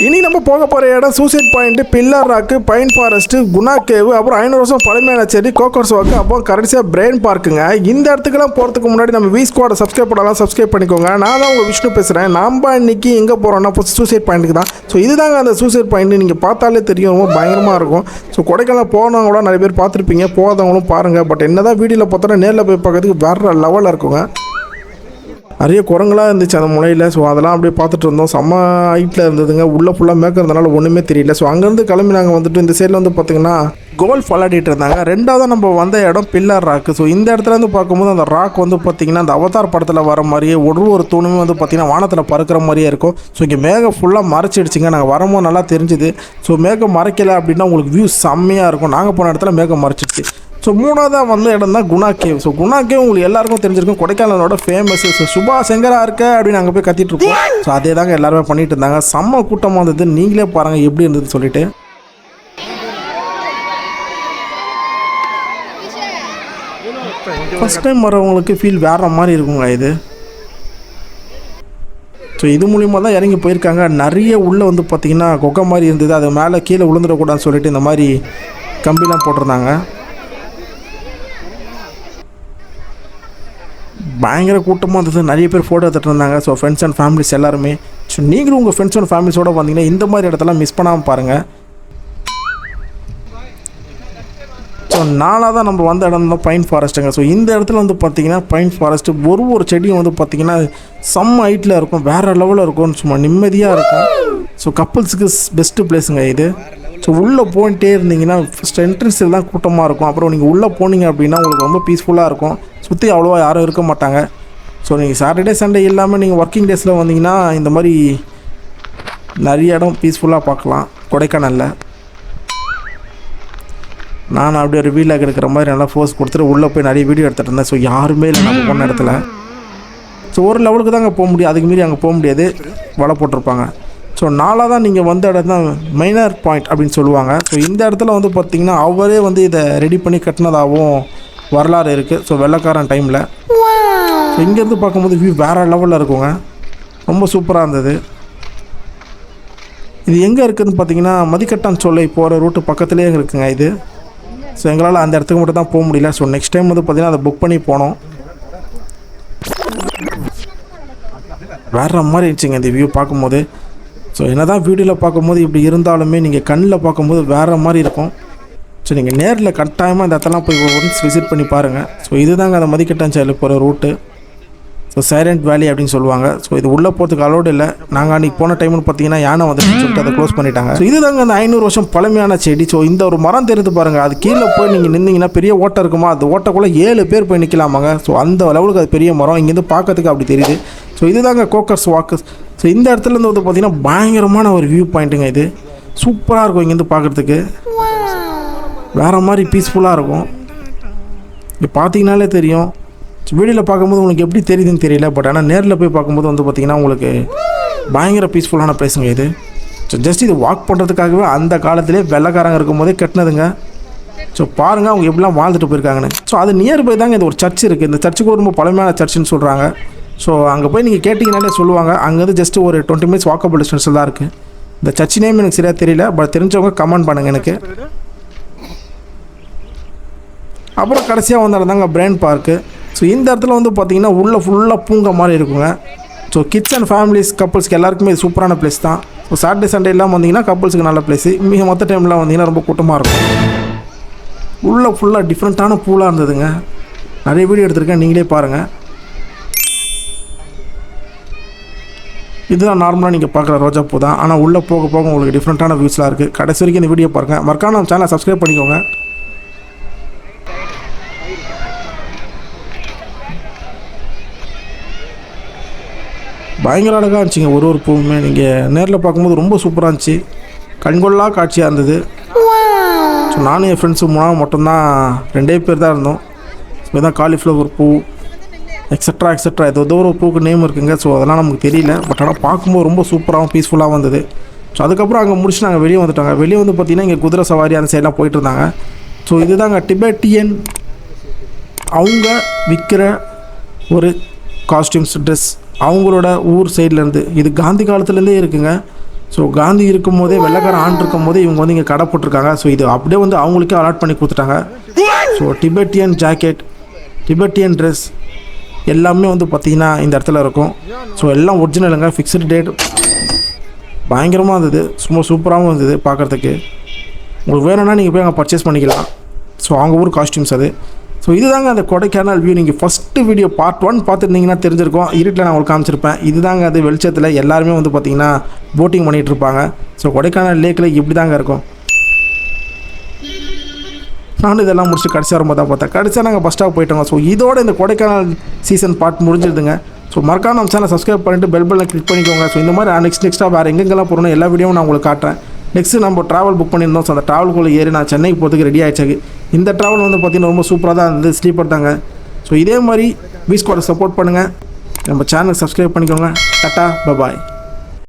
இனி நம்ம போக போகிற இடம் சூசைட் பாயிண்ட், பில்லர் ராக்கு, பைன் ஃபாரஸ்ட்டு, குணா கேவ், அப்புறம் 500 வருஷம் பழமையான செடி, கோக்கர்ஸ் வாக்கு, அப்புறம் கடைசியாக பிரெயின் பார்க்குங்க. இந்த இடத்துக்குலாம் போகிறதுக்கு முன்னாடி நம்ம வி ஸ்குவாடை சப்ஸ்கிரைப் பண்ணலாம், சப்ஸ்கிரைப் பண்ணிக்கோங்க. நான் தான் உங்கள் விஷ்ணு பேசுகிறேன். நம்ம இன்னைக்கு எங்கே போகிறோம்னா ஃபஸ்ட் சூசைட் பாயிண்ட்டுக்கு தான். ஸோ இதுதாங்க அந்த சூசைட் பாயிண்ட். நீங்கள் பார்த்தாலே தெரியும், ரொம்ப பயங்கரமாக இருக்கும். ஸோ கொடைக்கானல் போனவங்க கூட நிறைய பேர் பார்த்துருப்பீங்க, போகாதவங்களும் பாருங்கள். பட் என்ன தான் வீடியோவில் பார்த்தோன்னா நேரில் போய் பார்க்கறதுக்கு வேறு லெவலில் இருக்குங்க. நிறைய குரங்களாக இருந்துச்சு அந்த முனையில். ஸோ அதெல்லாம் அப்படியே பார்த்துட்டு இருந்தோம். செம்ம ஹைட்டில் இருந்ததுங்க. உள்ளே ஃபுல்லாக மேய்க்கிறதுனால ஒன்றுமே தெரியல. ஸோ அங்கேருந்து கிளம்பி நாங்கள் வந்துட்டு இந்த சைடில் வந்து பார்த்திங்கன்னா கோல்ஃப் விளையாடிட்டு இருந்தாங்க. ரெண்டாவது நம்ம வந்த இடம் பில்லர் ராக்கு. ஸோ இந்த இடத்துல வந்து பார்க்கும்போது அந்த ராக் வந்து பார்த்திங்கன்னா அந்த அவதார் படத்தில் வர மாதிரியே ஒரு தூணுமே வந்து பார்த்திங்கன்னா வானத்தில் பறக்கிற மாதிரியே இருக்கும். ஸோ இங்கே மேகம் ஃபுல்லாக மறைச்சிடுச்சிங்க. நாங்கள் வரும்போது நல்லா தெரிஞ்சுது. ஸோ மேகம் மறைக்கலை அப்படின்னா உங்களுக்கு வியூ செம்மையாக இருக்கும். நாங்கள் போன இடத்துல மேகம் மறைச்சிடுச்சு. ஸோ மூணாவதாக வந்த இடம் தான் Guna cave. So Guna cave உங்களுக்கு எல்லாருக்கும் தெரிஞ்சிருக்கும், கொடைக்கானலோட ஃபேமஸ். ஸோ சுபா செங்கராக இருக்க அப்படின்னு அங்கே போய் கத்திட்டு இருக்கோம். ஸோ அதே தாங்க எல்லாருமே பண்ணிட்டு இருந்தாங்க. செம்ம கூட்டமாக இருந்தது. நீங்களே பாருங்கள் எப்படி இருந்ததுன்னு சொல்லிட்டு. ஃபஸ்ட் டைம் வரவங்களுக்கு ஃபீல் வேற மாதிரி இருக்குங்க இது. ஸோ இது மூலிமா தான் இறங்கி போயிருக்காங்க. நிறைய உள்ளே வந்து பார்த்திங்கன்னா கொக்கை மாதிரி இருந்தது. அது மேலே கீழே விழுந்துடக்கூடாதுன்னு சொல்லிட்டு இந்த மாதிரி கம்பிலாம் போட்டிருந்தாங்க. பயங்கர கூட்டமாக இருந்தது. நிறைய பேர் ஃபோட்டோ எடுத்துகிட்டு இருந்தாங்க. ஸோ ஃப்ரெண்ட்ஸ் அண்ட் ஃபேமிலிஸ் எல்லாருமே. ஸோ நீங்களும் உங்கள் ஃப்ரெண்ட்ஸ் அண்ட் ஃபேமிலிஸோடு வந்தீங்கன்னா இந்த மாதிரி இடத்தெல்லாம் மிஸ் பண்ணாமல் பாருங்கள். ஸோ நாளாக தான் நம்ம வந்த இடம் தான் பைன் ஃபாரஸ்ட்டுங்க. ஸோ இந்த இடத்துல வந்து பார்த்திங்கன்னா பைன் ஃபாரஸ்ட்டு ஒரு செடியும் வந்து பார்த்திங்கன்னா செம்ம ஹைட்டில் இருக்கும், வேறு லெவலில் இருக்கும், சும்மா நிம்மதியாக இருக்கும். ஸோ கப்புள்ஸுக்கு பெஸ்ட்டு பிளேஸுங்க இது. ஸோ உள்ளே போயிட்டே இருந்தீங்கன்னா ஃபஸ்ட் என்ட்ரன்ஸில் தான் கூட்டமாக இருக்கும். அப்புறம் நீங்கள் உள்ளே போனீங்க அப்படின்னா உங்களுக்கு ரொம்ப பீஸ்ஃபுல்லாக இருக்கும். சுற்றி அவ்வளோவா யாரும் இருக்க மாட்டாங்க. ஸோ நீங்கள் சாட்டர்டே சண்டே இல்லாமல் நீங்கள் ஒர்க்கிங் டேஸில் வந்தீங்கன்னா இந்த மாதிரி நிறைய இடம் பீஸ்ஃபுல்லாக பார்க்கலாம் கொடைக்கானலில். நான் அப்படியே ஒரு வீலாக எடுக்கிற மாதிரி நல்லா ஃபோர்ஸ் கொடுத்துட்டு உள்ளே போய் நிறைய வீடியோ எடுத்துகிட்டு இருந்தேன். ஸோ யாருமே இல்லை நம்ம போன இடத்துல. ஸோ ஒரு லெவலுக்கு தான் அங்கே போக முடியும், அதுக்கு மீறி அங்கே போக முடியாது, வலை போட்டிருப்பாங்க. ஸோ நாளாக தான் நீங்கள் வந்த இடம் தான் மைனர் பாயிண்ட் அப்படின்னு சொல்லுவாங்க. ஸோ இந்த இடத்துல வந்து பார்த்திங்கன்னா அவரே வந்து இதை ரெடி பண்ணி கட்டினதாகவும் வரலாறு இருக்குது. ஸோ வெள்ளைக்காரன் டைமில். ஸோ இங்கேருந்து பார்க்கும்போது வியூ வேறு லெவலில் இருக்குங்க. ரொம்ப சூப்பராக இருந்தது. இது எங்கே இருக்குதுன்னு பார்த்தீங்கன்னா மதிக்கட்டான் சோலை போகிற ரூட்டு பக்கத்துலேயே இருக்குங்க இது. ஸோ எங்களால் அந்த இடத்துக்கு மட்டும் தான் போக முடியல. ஸோ நெக்ஸ்ட் டைம் வந்து பார்த்திங்கன்னா அதை புக் பண்ணி போனோம். வேறு மாதிரி இருந்துச்சுங்க இந்த வியூ பார்க்கும்போது. ஸோ என்ன தான் வீடியோவில் பார்க்கும்போது இப்படி இருந்தாலுமே நீங்கள் கண்ணில் பார்க்கும்போது வேறு மாதிரி இருக்கும். ஸோ நீங்கள் நேரில் கட்டாயமாக இந்த இடத்தெல்லாம் போய் ஒன்ஸ் விசிட் பண்ணி பாருங்கள். ஸோ இதுதாங்க அந்த மதிக்கட்டான் சோலை போகிற ரூட்டு. ஸோ சைலண்ட் வேலி அப்படின்னு சொல்லுவாங்க. ஸோ இது உள்ளே போகிறதுக்கு அலோடு இல்லை. நாங்கள் அன்றைக்கி போன டைம்னு பார்த்தீங்கன்னா யானை வந்துட்டு சொல்லிட்டு அதை க்ளோஸ் பண்ணிட்டாங்க. ஸோ இதுதாங்க அந்த 500 வருஷம் பழமையான செடி. ஸோ இந்த ஒரு மரம் தெரிந்து பாருங்கள். அது கீழே போய் நீங்கள் நின்றீங்கன்னா பெரிய ஓட்டை இருக்குமா, அந்த ஓட்டைக்குள்ளே 7 பேர் போய் நிற்கலாமாங்க. ஸோ அந்த லெவலுக்கு அது பெரிய மரம். இங்கேருந்து பார்க்கறதுக்கு அப்படி தெரியுது. ஸோ இதுதாங்க கோக்கர்ஸ் வாக்கு. ஸோ இந்த இடத்துலேருந்து வந்து பார்த்திங்கன்னா பயங்கரமான ஒரு வியூ பாயிண்ட்டுங்க இது. சூப்பராக இருக்கும் இங்கேருந்து பார்க்குறதுக்கு. வேறு மாதிரி பீஸ்ஃபுல்லாக இருக்கும். இப்போ பார்த்தீங்கனாலே தெரியும். வீடியோவில் பார்க்கும்போது உங்களுக்கு எப்படி தெரியுதுன்னு தெரியல. பட் ஆனால் நேரில் போய் பார்க்கும்போது வந்து பார்த்திங்கன்னா உங்களுக்கு பயங்கர பீஸ்ஃபுல்லான பிளேஸுங்க இது. ஸோ ஜஸ்ட் இது வாக் பண்ணுறதுக்காகவே அந்த காலத்திலே வெள்ளைக்காரங்க இருக்கும் போதே கட்டினதுங்க. ஸோ பாருங்கள் அவங்க எப்படிலாம் வாழ்ந்துட்டு போயிருக்காங்கன்னு. ஸோ அது நியர்பை தாங்க இது ஒரு சர்ச் இருக்குது. இந்த சர்ச்சுக்கு ரொம்ப பழமையான சர்ச்சுன்னு சொல்கிறாங்க. ஸோ அங்கே போய் நீங்கள் கேட்டிங்கனாலே சொல்லுவாங்க. அங்கேருந்து ஜஸ்ட் ஒரு 20 மினிட்ஸ் வாக்கபிள் டிஸ்டன்ஸில் தான் இருக்குது. இந்த சர்ச் நேம் எனக்கு சரியாக தெரியல. பட் தெரிஞ்சவங்க கமெண்ட் பண்ணுங்கள் எனக்கு. அப்புறம் கடைசியாக வந்து தாங்க பிரெயின் பார்க்கு. ஸோ இந்த இடத்துல வந்து பார்த்திங்கன்னா உள்ளே ஃபுல்லாக பூங்கா மாதிரி இருக்குங்க. ஸோ கிட்ஸ் அண்ட் ஃபேமிலிஸ் கப்புள்ஸ்க்கு எல்லாருக்குமே இது சூப்பரான பிளேஸ் தான். ஸோ சாட்டர்டே சண்டே எல்லாம் வந்தீங்கன்னா கப்புள்ஸுக்கு நல்ல பிளேஸு. மிக மற்ற டைம்லாம் வந்தீங்கன்னா ரொம்ப கூட்டமாக இருக்கும். உள்ளே ஃபுல்லாக டிஃப்ரெண்ட்டான பூலாக இருந்ததுங்க. நிறைய வீடியோ எடுத்திருக்கேன், நீங்களே பாருங்கள். இதுதான் நார்மலாக நீங்கள் பார்க்குற ரோஜா பூ தான். ஆனால் உள்ளே போக போக உங்களுக்கு டிஃப்ரெண்ட்டான வியூஸ்லாம் இருக்குது. கடைசி வரைக்கும் இந்த வீடியோ பாருங்கள். மறக்காம நம்ம சேனலை சப்ஸ்கிரைப் பண்ணிக்கோங்க. பயங்கர அழகாக இருந்துச்சுங்க. ஒரு பூவுமே நீங்கள் நேரில் பார்க்கும்போது ரொம்ப சூப்பராக இருந்துச்சு. கண்கொள்ளா காட்சியாக இருந்தது. ஸோ நானும் என் ஃப்ரெண்ட்ஸும் மட்டும்தான் 2 பேர் தான் இருந்தோம். ஸோ இதான் காலிஃப்ளவர் பூ எக்ஸட்ரா ஏதோ ஒரு பூக்கு நேம் இருக்குங்க. ஸோ அதெல்லாம் நமக்கு தெரியல. பட் ஆனால் பார்க்கும்போது ரொம்ப சூப்பராகவும் பீஸ்ஃபுல்லாகவும் வந்தது. ஸோ அதுக்கப்புறம் அங்கே முடிச்சு நாங்கள் வெளியே வந்துட்டாங்க. வெளியே வந்து பார்த்திங்கன்னா இங்கே குதிரை சவாரி அந்த சைடெலாம் போயிட்டு இருந்தாங்க. ஸோ இதுதாங்க டிபெட்டியன் அவங்க விற்கிற ஒரு காஸ்டியூம்ஸ் ட்ரெஸ் அவங்களோட ஊர் சைட்லேருந்து. இது காந்தி காலத்துலேருந்தே இருக்குங்க. ஸோ காந்தி இருக்கும் போதே வெள்ளைக்காரன் ஆண்டு இருக்கும் போதே இவங்க வந்து இங்கே கடை போட்டிருக்காங்க. ஸோ இது அப்படியே வந்து அவங்களுக்கே அலாட் பண்ணி கொடுத்துட்டாங்க. So Tibetan jacket, Tibetan dress எல்லாமே வந்து பார்த்திங்கன்னா இந்த இடத்துல இருக்கும். ஸோ எல்லாம் ஒரிஜினலுங்க, ஃபிக்ஸ்டு டேட். பயங்கரமாக இருந்தது, சும்மா சூப்பராகவும் இருந்தது பார்க்குறதுக்கு. உங்களுக்கு வேணும்னா நீங்கள் போய் அங்கே பர்ச்சேஸ் பண்ணிக்கலாம். ஸோ அவங்க ஊர் காஸ்டியூம்ஸ் அது. ஸோ இதுதாங்க அந்த கொடைக்கானல் வியூ. நீங்கள் ஃபஸ்ட்டு வீடியோ பார்ட் 1 பார்த்துருந்தீங்கன்னா தெரிஞ்சிருக்கும். இருட்டில் நான் உங்களுக்கு காமிச்சிருப்பேன். இதுதாங்க அது வெளிச்சத்தில் எல்லாருமே வந்து பார்த்திங்கன்னா போட்டிங் பண்ணிகிட்டு இருப்பாங்க. ஸோ கொடைக்கானல் லேக்கில் இப்படி தாங்க இருக்கும். நானும் இதெல்லாம் முடிச்சு கடைசி வரும்போது தான் பார்த்தேன். கடைசியாக நாங்கள் பஸ் ஸ்டாப் போயிட்டோங்க. ஸோ இதோட இந்த கொடைக்கானல் சீசன் பார்ட் முடிஞ்சிருதுங்க. ஸோ மறக்காம நம்ம சேனல் சப்ஸ்கிரைப் பண்ணிட்டு பெல் பட்டனை கிளிக் பண்ணிக்கோங்க. ஸோ இந்த மாதிரி நெக்ஸ்ட்டாக வேறு எங்கெங்கெல்லாம் போகிறோம் எல்லா வீடியோவும் நான் உங்களுக்கு காட்டுறேன். நெக்ஸ்ட்டு நம்ம ட்ராவல் புக் பண்ணியிருந்தோம். ஸோ அந்த ட்ராவல்குள்ளே ஏறி நான் சென்னைக்கு போகிறதுக்கு ரெடி ஆகிடுச்சு. இந்த ட்ராவல் வந்து பார்த்திங்கன்னா ரொம்ப சூப்பராக தான் இருந்தது, ஸ்லீப்பர் தாங்க. ஸோ இதே மாதிரி வி ஸ்குவாடை சப்போர்ட் பண்ணுங்கள், நம்ம சேனலுக்கு சப்ஸ்கிரைப் பண்ணிக்கோங்க. டாட்டா, பாய்.